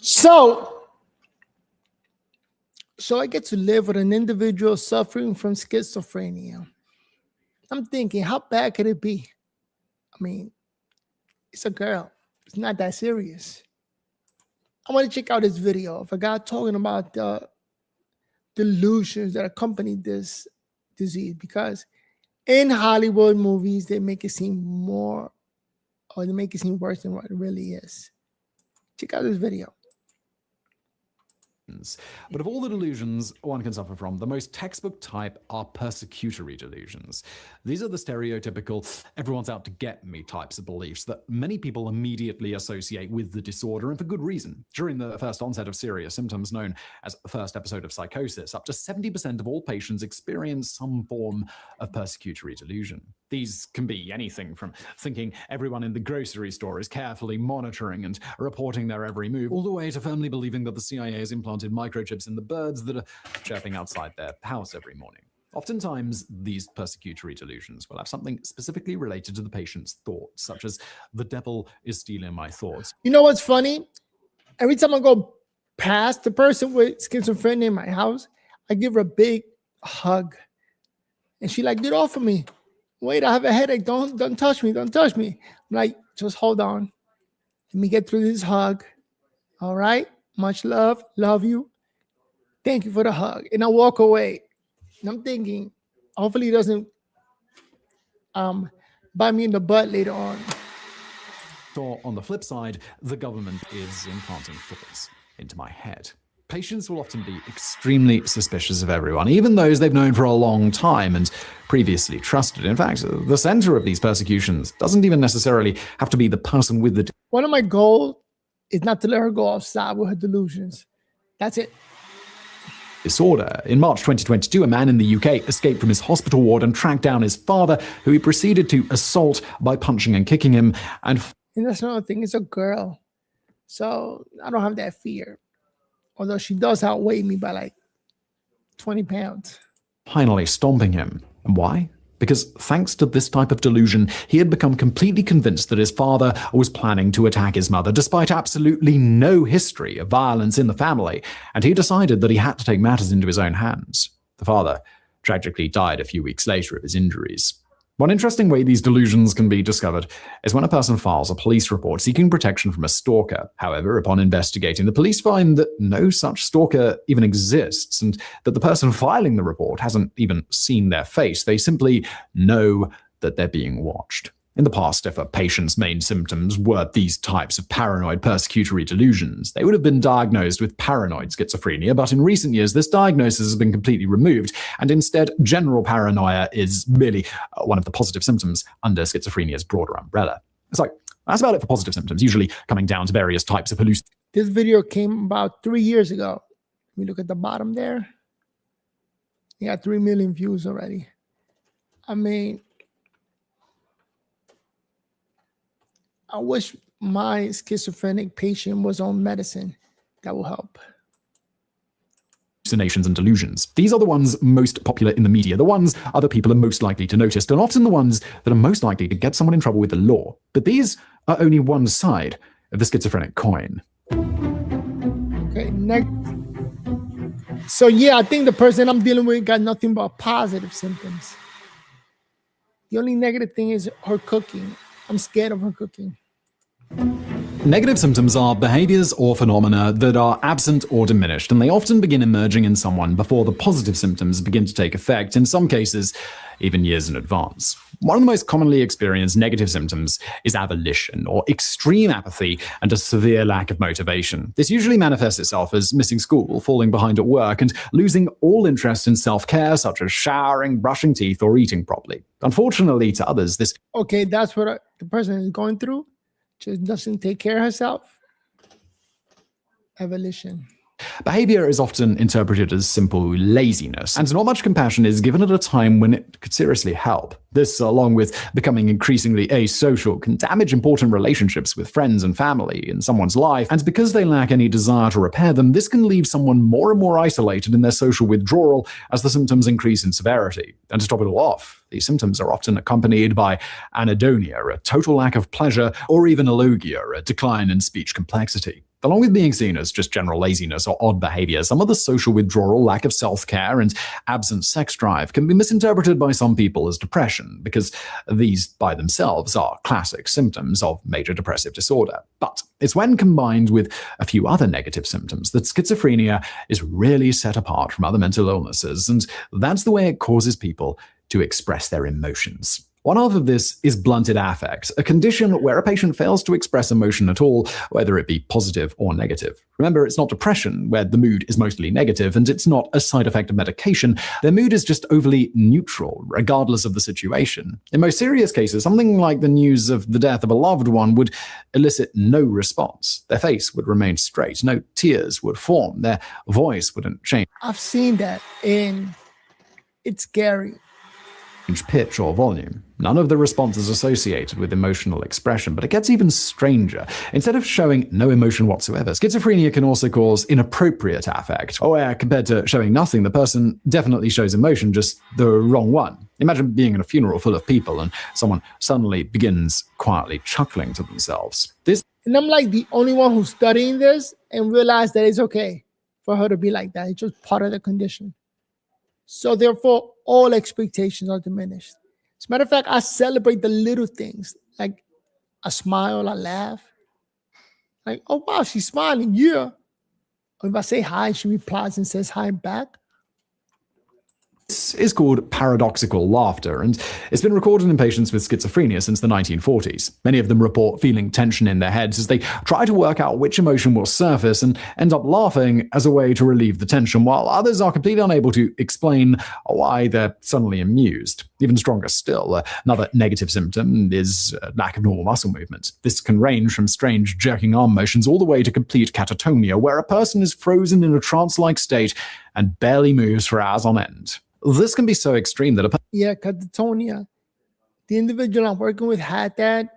So I get to live with an individual suffering from schizophrenia. I'm thinking, how bad could it be? I mean, it's a girl. It's not that serious. I want to check out this video of a guy talking about the delusions that accompany this disease, because in Hollywood movies, they make it seem more, or they make it seem worse than what it really is. Check out this video. But of all the delusions one can suffer from, the most textbook type are persecutory delusions. These are the stereotypical everyone's out to get me types of beliefs that many people immediately associate with the disorder, and for good reason. During the first onset of serious symptoms known as the first episode of psychosis, up to 70% of all patients experience some form of persecutory delusion. These can be anything from thinking everyone in the grocery store is carefully monitoring and reporting their every move, all the way to firmly believing that the CIA has implanted microchips in the birds that are chirping outside their house every morning. Oftentimes, these persecutory delusions will have something specifically related to the patient's thoughts, such as, the devil is stealing my thoughts. You know what's funny? Every time I go past the person with schizophrenia in my house, I give her a big hug. And she like, get off of me. Wait, I have a headache. Don't touch me. Don't touch me. I'm like, just hold on. Let me get through this hug. All right? Much love. Love you. Thank you for the hug. And I walk away. And I'm thinking, hopefully he doesn't bite me in the butt later on. So on the flip side, the government is implanting thoughts into my head. Patients will often be extremely suspicious of everyone, even those they've known for a long time and previously trusted. In fact, the center of these persecutions doesn't even necessarily have to be the person with the... One of my goals is not to let her go outside with her delusions. That's it. Disorder. In March 2022, a man in the UK escaped from his hospital ward and tracked down his father, who he proceeded to assault by punching and kicking him. And that's another thing. It's a girl. So I don't have that fear. Although she does outweigh me by like 20 pounds. Finally stomping him. And why? Because thanks to this type of delusion, he had become completely convinced that his father was planning to attack his mother, despite absolutely no history of violence in the family, and he decided that he had to take matters into his own hands. The father tragically died a few weeks later of his injuries. One interesting way these delusions can be discovered is when a person files a police report seeking protection from a stalker. However, upon investigating, the police find that no such stalker even exists and that the person filing the report hasn't even seen their face. They simply know that they're being watched. In the past, if a patient's main symptoms were these types of paranoid persecutory delusions, they would have been diagnosed with paranoid schizophrenia, but in recent years, this diagnosis has been completely removed, and instead, general paranoia is merely one of the positive symptoms under schizophrenia's broader umbrella. It's like, that's about it for positive symptoms, usually coming down to various types of hallucinations. This video came about 3 years ago. We look at the bottom there. You got 3 million views already. I mean, I wish my schizophrenic patient was on medicine. That will help. Hallucinations and delusions. These are the ones most popular in the media, the ones other people are most likely to notice, and often the ones that are most likely to get someone in trouble with the law. But these are only one side of the schizophrenic coin. Okay, next. So yeah, I think the person I'm dealing with got nothing but positive symptoms. The only negative thing is her cooking. I'm scared of her cooking. Negative symptoms are behaviors or phenomena that are absent or diminished, and they often begin emerging in someone before the positive symptoms begin to take effect, in some cases, even years in advance. One of the most commonly experienced negative symptoms is avolition, or extreme apathy and a severe lack of motivation. This usually manifests itself as missing school, falling behind at work, and losing all interest in self-care, such as showering, brushing teeth, or eating properly. Unfortunately, to others, this... Okay, that's what the person is going through. Just doesn't take care of herself. Avolition. Behavior is often interpreted as simple laziness, and not much compassion is given at a time when it could seriously help. This, along with becoming increasingly asocial, can damage important relationships with friends and family in someone's life, and because they lack any desire to repair them, this can leave someone more and more isolated in their social withdrawal as the symptoms increase in severity. And to top it all off, these symptoms are often accompanied by anhedonia, a total lack of pleasure, or even alogia, a decline in speech complexity. Along with being seen as just general laziness or odd behavior, some of the social withdrawal, lack of self-care, and absent sex drive can be misinterpreted by some people as depression, because these by themselves are classic symptoms of major depressive disorder. But it's when combined with a few other negative symptoms that schizophrenia is really set apart from other mental illnesses, and that's the way it causes people to express their emotions. One half of this is blunted affect, a condition where a patient fails to express emotion at all, whether it be positive or negative. Remember, it's not depression, where the mood is mostly negative, and it's not a side effect of medication. Their mood is just overly neutral, regardless of the situation. In most serious cases, something like the news of the death of a loved one would elicit no response. Their face would remain straight, no tears would form, their voice wouldn't change. I've seen that, and it's scary. Pitch or volume. None of the responses associated with emotional expression, but it gets even stranger. Instead of showing no emotion whatsoever, schizophrenia can also cause inappropriate affect, where compared to showing nothing, the person definitely shows emotion, just the wrong one. Imagine being in a funeral full of people and someone suddenly begins quietly chuckling to themselves. And I'm like the only one who's studying this and realized that it's okay for her to be like that. It's just part of the condition. So therefore, all expectations are diminished. As a matter of fact, I celebrate the little things, like a smile, a laugh. Like, oh, wow, she's smiling, yeah. Or if I say hi, she replies and says hi back. This is called paradoxical laughter, and it's been recorded in patients with schizophrenia since the 1940s. Many of them report feeling tension in their heads as they try to work out which emotion will surface and end up laughing as a way to relieve the tension, while others are completely unable to explain why they're suddenly amused. Even stronger still, another negative symptom is lack of normal muscle movement. This can range from strange jerking arm motions all the way to complete catatonia, where a person is frozen in a trance-like state and barely moves for hours on end. This can be so extreme that catatonia. The individual I'm working with had that,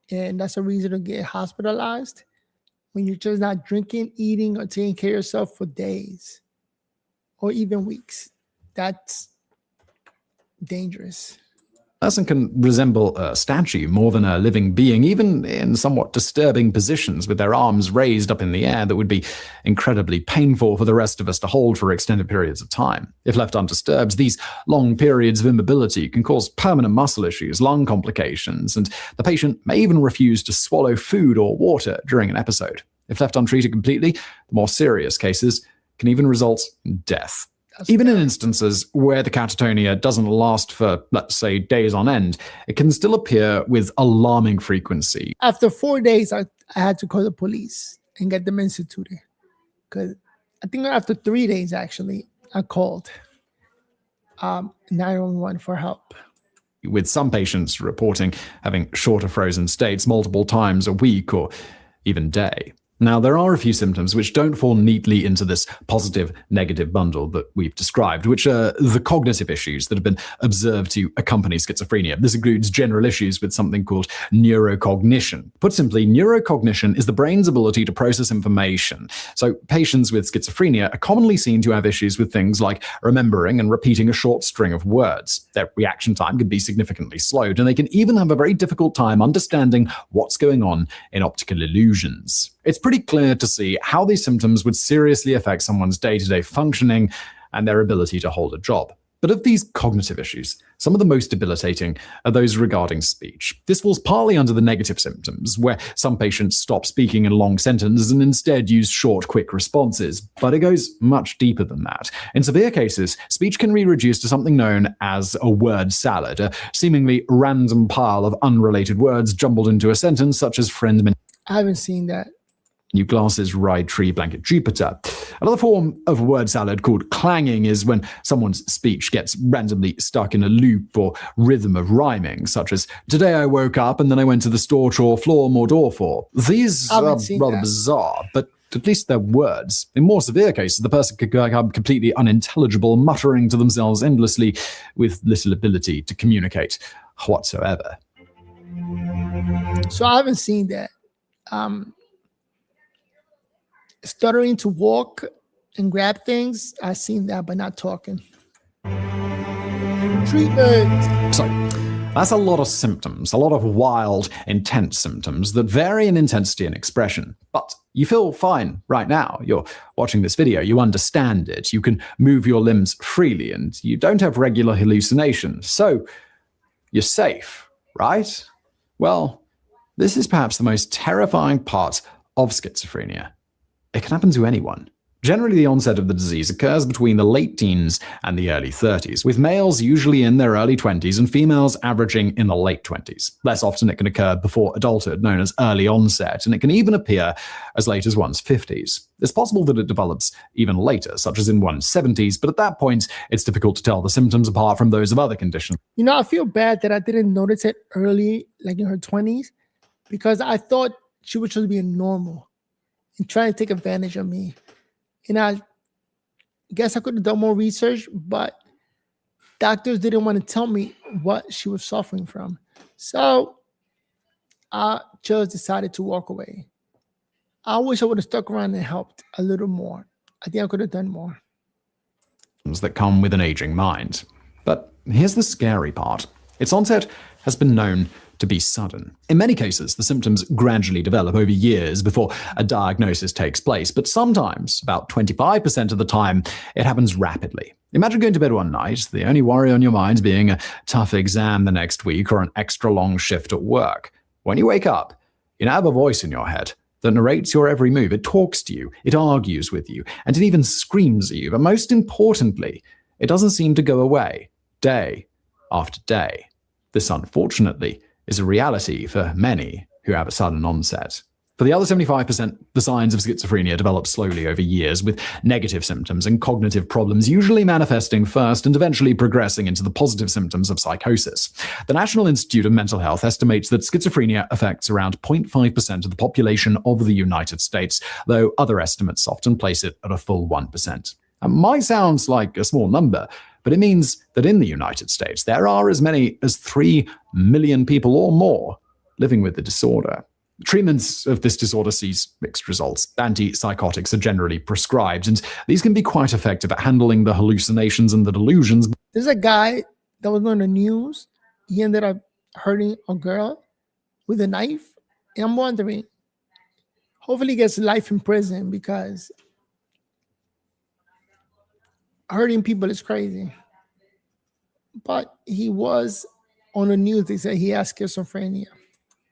and that's a reason to get hospitalized. When you're just not drinking, eating, or taking care of yourself for days or even weeks. That's dangerous. person can resemble a statue more than a living being, even in somewhat disturbing positions with their arms raised up in the air that would be incredibly painful for the rest of us to hold for extended periods of time. If left undisturbed, these long periods of immobility can cause permanent muscle issues, lung complications, and the patient may even refuse to swallow food or water during an episode. If left untreated completely, the more serious cases can even result in death. Even in instances where the catatonia doesn't last for, let's say, days on end, it can still appear with alarming frequency. After 4 days, I had to call the police and get them instituted. Because I think after 3 days, actually, I called 911 for help. With some patients reporting having shorter frozen states multiple times a week or even day. Now, there are a few symptoms which don't fall neatly into this positive-negative bundle that we've described, which are the cognitive issues that have been observed to accompany schizophrenia. This includes general issues with something called neurocognition. Put simply, neurocognition is the brain's ability to process information. So patients with schizophrenia are commonly seen to have issues with things like remembering and repeating a short string of words. Their reaction time can be significantly slowed, and they can even have a very difficult time understanding what's going on in optical illusions. It's pretty clear to see how these symptoms would seriously affect someone's day-to-day functioning and their ability to hold a job. But of these cognitive issues, some of the most debilitating are those regarding speech. This falls partly under the negative symptoms, where some patients stop speaking in long sentences and instead use short, quick responses. But it goes much deeper than that. In severe cases, speech can be reduced to something known as a word salad, a seemingly random pile of unrelated words jumbled into a sentence, such as friend. I haven't seen that. New glasses, ride, tree, blanket, Jupiter. Another form of word salad called clanging is when someone's speech gets randomly stuck in a loop or rhythm of rhyming, such as, today I woke up and then I went to the store, chore, floor, more door for. These are rather bizarre, but at least they're words. In more severe cases, the person could become completely unintelligible, muttering to themselves endlessly with little ability to communicate whatsoever. So I haven't seen that. Stuttering to walk and grab things, I've seen that, but not talking. Treatment. So, that's a lot of symptoms, a lot of wild, intense symptoms that vary in intensity and expression. But You feel fine right now. You're watching this video. You understand it. You can move your limbs freely and you don't have regular hallucinations. So you're safe, right? Well, this is perhaps the most terrifying part of schizophrenia. It can happen to anyone. Generally, the onset of the disease occurs between the late teens and the early 30s, with males usually in their early 20s and females averaging in the late 20s. Less often, it can occur before adulthood, known as early onset, and it can even appear as late as one's 50s. It's possible that it develops even later, such as in one's 70s, but at that point, it's difficult to tell the symptoms apart from those of other conditions. I feel bad that I didn't notice it early, like in her 20s, because I thought she was just being normal and trying to take advantage of me. And I guess I could have done more research, but doctors didn't want to tell me what she was suffering from. So I just decided to walk away. I wish I would have stuck around and helped a little more. I think I could have done more. That come with an aging mind. But here's the scary part. Its onset has been known to be sudden. In many cases, the symptoms gradually develop over years before a diagnosis takes place, but sometimes, about 25% of the time, it happens rapidly. Imagine going to bed one night, the only worry on your mind being a tough exam the next week or an extra long shift at work. When you wake up, you now have a voice in your head that narrates your every move. It talks to you, it argues with you, and it even screams at you. But most importantly, it doesn't seem to go away, day after day. This, unfortunately, is a reality for many who have a sudden onset. For the other 75%, the signs of schizophrenia develop slowly over years, with negative symptoms and cognitive problems usually manifesting first and eventually progressing into the positive symptoms of psychosis. The National Institute of Mental Health estimates that schizophrenia affects around 0.5% of the population of the United States, though other estimates often place it at a full 1%. It might sound like a small number, but it means that in the United States, there are as many as 3 million people or more living with the disorder. Treatments of this disorder sees mixed results. Antipsychotics are generally prescribed, and these can be quite effective at handling the hallucinations and the delusions. There's a guy that was on the news. He ended up hurting a girl with a knife. And I'm wondering, hopefully he gets life in prison, because hurting people is crazy. But he was on the news. They said he has schizophrenia.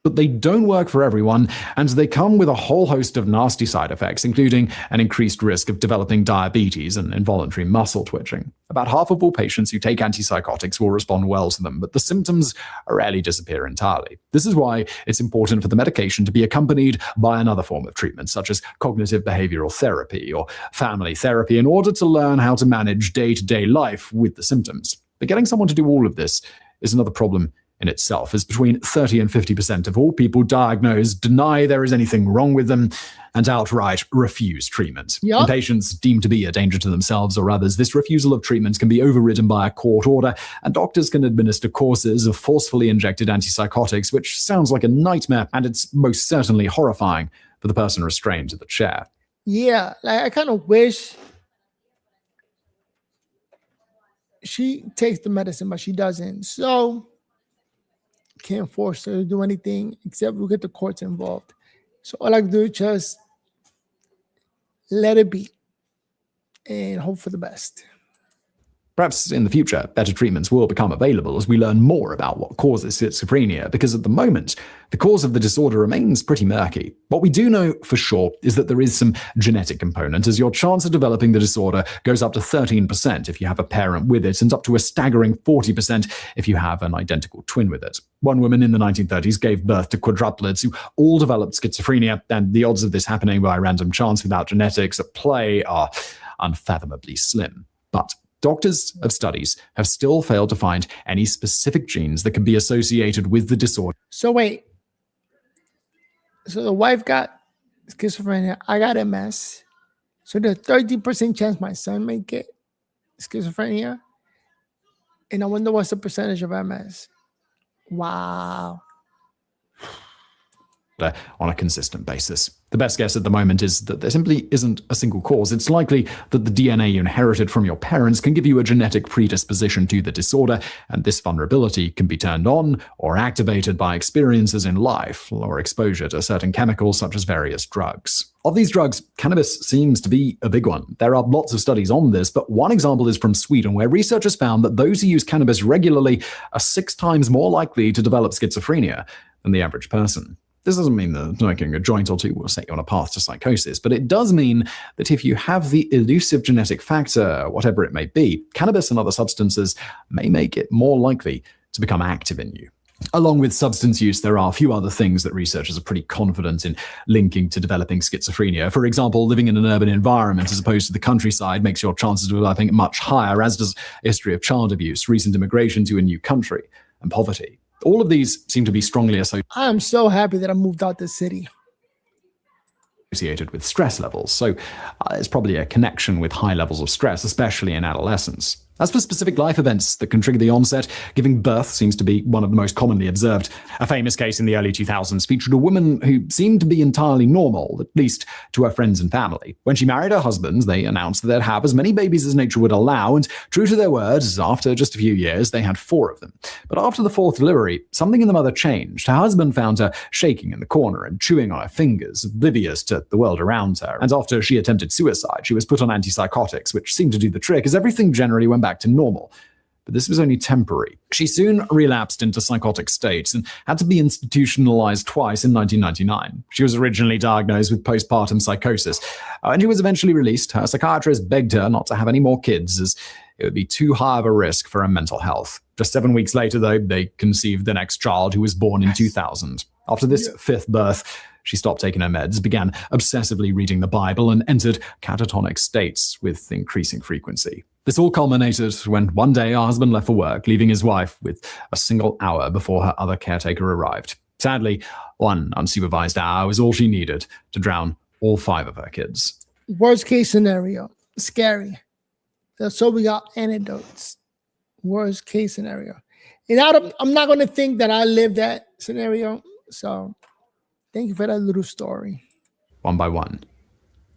But they don't work for everyone, and they come with a whole host of nasty side effects, including an increased risk of developing diabetes and involuntary muscle twitching. About half of all patients who take antipsychotics will respond well to them, but the symptoms rarely disappear entirely. This is why it's important for the medication to be accompanied by another form of treatment, such as cognitive behavioral therapy or family therapy, in order to learn how to manage day-to-day life with the symptoms. But getting someone to do all of this is another problem in itself, as between 30 and 50% of all people diagnosed deny there is anything wrong with them and outright refuse treatment. Yep. In patients deemed to be a danger to themselves or others, this refusal of treatment can be overridden by a court order, and doctors can administer courses of forcefully injected antipsychotics, which sounds like a nightmare, and it's most certainly horrifying for the person restrained to the chair. Yeah, like I kind of wish she takes the medicine, but she doesn't. So can't force her to do anything except we'll get the courts involved. So all I can do is just let it be and hope for the best. Perhaps in the future, better treatments will become available as we learn more about what causes schizophrenia, because at the moment, the cause of the disorder remains pretty murky. What we do know for sure is that there is some genetic component, as your chance of developing the disorder goes up to 13% if you have a parent with it, and up to a staggering 40% if you have an identical twin with it. One woman in the 1930s gave birth to quadruplets who all developed schizophrenia, and the odds of this happening by random chance without genetics at play are unfathomably slim. But doctors of studies have still failed to find any specific genes that can be associated with the disorder. So wait. So the wife got schizophrenia. I got MS. So there's 30% chance my son may get schizophrenia. And I wonder what's the percentage of MS. Wow. on a consistent basis. The best guess at the moment is that there simply isn't a single cause. It's likely that the DNA you inherited from your parents can give you a genetic predisposition to the disorder, and this vulnerability can be turned on or activated by experiences in life or exposure to certain chemicals such as various drugs. Of these drugs, cannabis seems to be a big one. There are lots of studies on this, but one example is from Sweden, where researchers found that those who use cannabis regularly are 6 times more likely to develop schizophrenia than the average person. This doesn't mean that smoking a joint or two will set you on a path to psychosis, but it does mean that if you have the elusive genetic factor, whatever it may be, cannabis and other substances may make it more likely to become active in you. Along with substance use, there are a few other things that researchers are pretty confident in linking to developing schizophrenia. For example, living in an urban environment as opposed to the countryside makes your chances of developing much higher, as does a history of child abuse, recent immigration to a new country, and poverty. All of these seem to be strongly I am so happy that I moved out the city. associated with stress levels, so there's probably a connection with high levels of stress, especially in adolescence. As for specific life events that can trigger the onset, giving birth seems to be one of the most commonly observed. A famous case in the early 2000s featured a woman who seemed to be entirely normal, at least to her friends and family. When she married her husband, they announced that they'd have as many babies as nature would allow, and true to their words, after just a few years, they had 4 of them. But after the 4th delivery, something in the mother changed. Her husband found her shaking in the corner and chewing on her fingers, oblivious to the world around her. And after she attempted suicide, she was put on antipsychotics, which seemed to do the trick, as everything generally went back to normal. But this was only temporary. She soon relapsed into psychotic states and had to be institutionalized twice in 1999. She was originally diagnosed with postpartum psychosis. When she was eventually released, her psychiatrist begged her not to have any more kids, as it would be too high of a risk for her mental health. Just 7 weeks later, though, they conceived the next child, who was born in 2000. After this 5th birth, she stopped taking her meds, began obsessively reading the Bible, and entered catatonic states with increasing frequency. This all culminated when one day her husband left for work, leaving his wife with a single hour before her other caretaker arrived. Sadly, one unsupervised hour was all she needed to drown all 5 of her kids. Worst case scenario, scary. So we got anecdotes. Worst case scenario. And I'm not going to think that I lived that scenario. So thank you for that little story. One by one,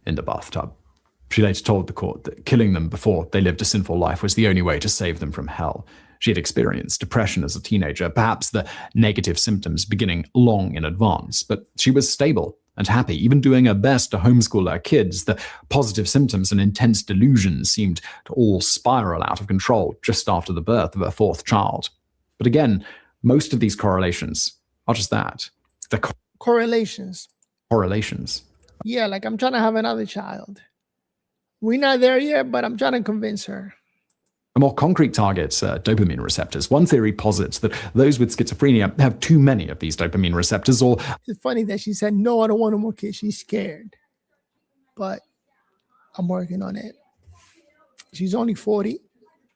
in the bathtub. She later told the court that killing them before they lived a sinful life was the only way to save them from hell. She had experienced depression as a teenager, perhaps the negative symptoms beginning long in advance, but she was stable and happy, even doing her best to homeschool her kids. The positive symptoms and intense delusions seemed to all spiral out of control just after the birth of her 4th child. But again, most of these correlations are just that. They're Correlations. correlations. Yeah, like I'm trying to have another child. We're not there yet, but I'm trying to convince her. A more concrete target are dopamine receptors. One theory posits that those with schizophrenia have too many of these dopamine receptors, or It's funny that she said, no, I don't want no more kids. She's scared. But I'm working on it. She's only 40.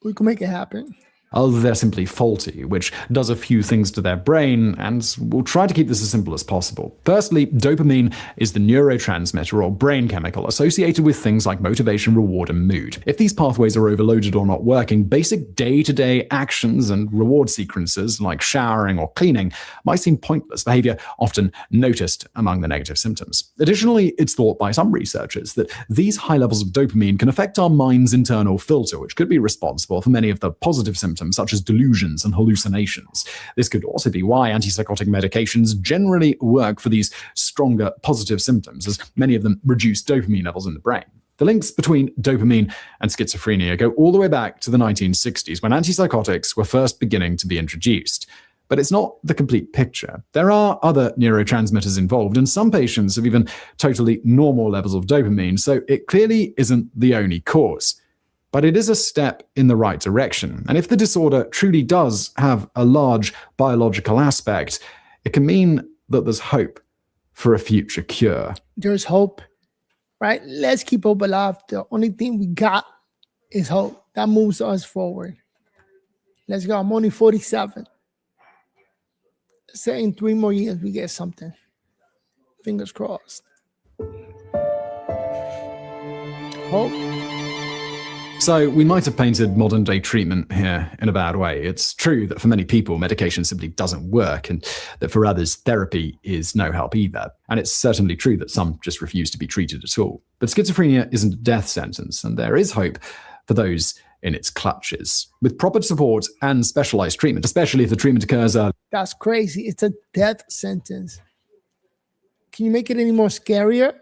We can make it happen. they're simply faulty, which does a few things to their brain, and we'll try to keep this as simple as possible. Firstly, dopamine is the neurotransmitter or brain chemical associated with things like motivation, reward, and mood. If these pathways are overloaded or not working, basic day-to-day actions and reward sequences like showering or cleaning might seem pointless, behavior often noticed among the negative symptoms. Additionally, it's thought by some researchers that these high levels of dopamine can affect our mind's internal filter, which could be responsible for many of the positive symptoms such as delusions and hallucinations. This could also be why antipsychotic medications generally work for these stronger positive symptoms, as many of them reduce dopamine levels in the brain. The links between dopamine and schizophrenia go all the way back to the 1960s, when antipsychotics were first beginning to be introduced. But it's not the complete picture. There are other neurotransmitters involved, and some patients have even totally normal levels of dopamine, so it clearly isn't the only cause. But it is a step in the right direction. And if the disorder truly does have a large biological aspect, it can mean that there's hope for a future cure. There's hope, right? Let's keep hope alive. The only thing we got is hope. That moves us forward. Let's go. I'm only 47. Say in 3 more years we get something. Fingers crossed. Hope. So, we might have painted modern day treatment here in a bad way. It's true that for many people, medication simply doesn't work, and that for others, therapy is no help either. And it's certainly true that some just refuse to be treated at all. But schizophrenia isn't a death sentence, and there is hope for those in its clutches. With proper support and specialized treatment, especially if the treatment occurs early That's crazy. It's a death sentence. Can you make it any more scarier?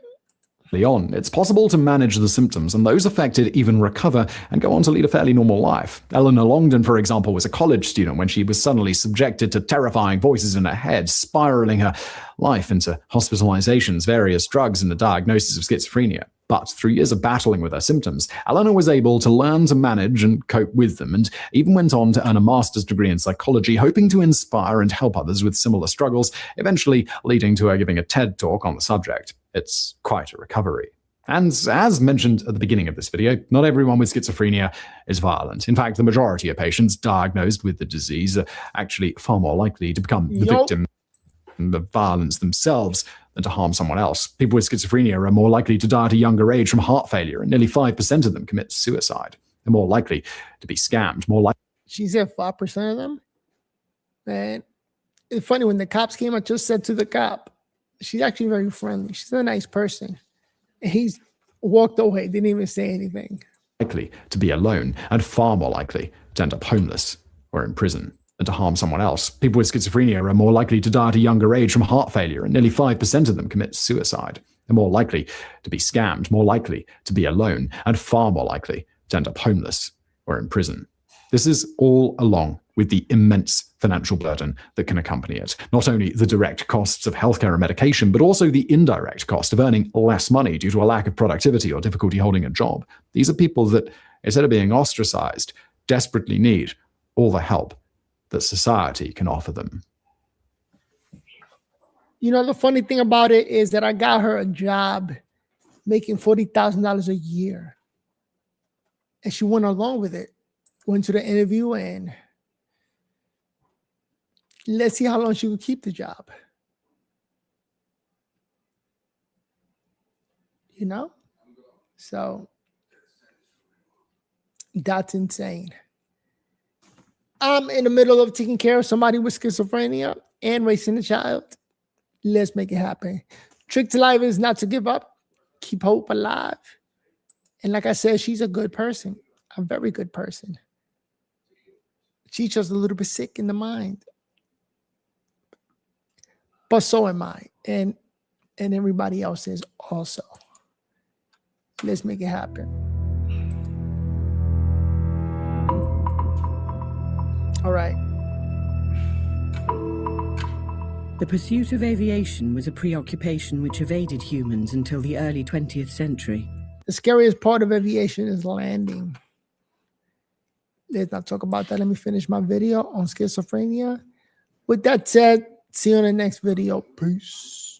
on, it's possible to manage the symptoms, and those affected even recover and go on to lead a fairly normal life. Eleanor Longden, for example, was a college student when she was suddenly subjected to terrifying voices in her head, spiraling her life into hospitalizations, various drugs, and the diagnosis of schizophrenia. But through years of battling with her symptoms, Eleanor was able to learn to manage and cope with them, and even went on to earn a master's degree in psychology, hoping to inspire and help others with similar struggles, eventually leading to her giving a TED talk on the subject. It's quite a recovery. And as mentioned at the beginning of this video, not everyone with schizophrenia is violent. In fact, the majority of patients diagnosed with the disease are actually far more likely to become the victim of violence themselves than to harm someone else. People with schizophrenia are more likely to die at a younger age from heart failure, and nearly 5% of them commit suicide. They're more likely to be scammed, more likely. She said 5% of them. Man, it's funny when the cops came, I just said to the cop, she's actually very friendly. She's a nice person. And he's walked away, didn't even say anything. Likely to be alone, and far more likely to end up homeless or in prison than to harm someone else. People with schizophrenia are more likely to die at a younger age from heart failure, and nearly 5% of them commit suicide. They're more likely to be scammed, more likely to be alone, and far more likely to end up homeless or in prison. This is all along with the immense financial burden that can accompany it. Not only the direct costs of healthcare and medication, but also the indirect cost of earning less money due to a lack of productivity or difficulty holding a job. These are people that, instead of being ostracized, desperately need all the help that society can offer them. You know, the funny thing about it is that I got her a job making $40,000 a year. And she went along with it. Went to the interview, and let's see how long she would keep the job. You know? So that's insane. I'm in the middle of taking care of somebody with schizophrenia and raising a child. Let's make it happen. Trick to life is not to give up. Keep hope alive. And like I said, she's a good person. A very good person. She's just a little bit sick in the mind. But so am I. And everybody else is also. Let's make it happen. All right. The pursuit of aviation was a preoccupation which evaded humans until the early 20th century. The scariest part of aviation is landing. Let's not talk about that. Let me finish my video on schizophrenia. With that said, see you in the next video. Peace.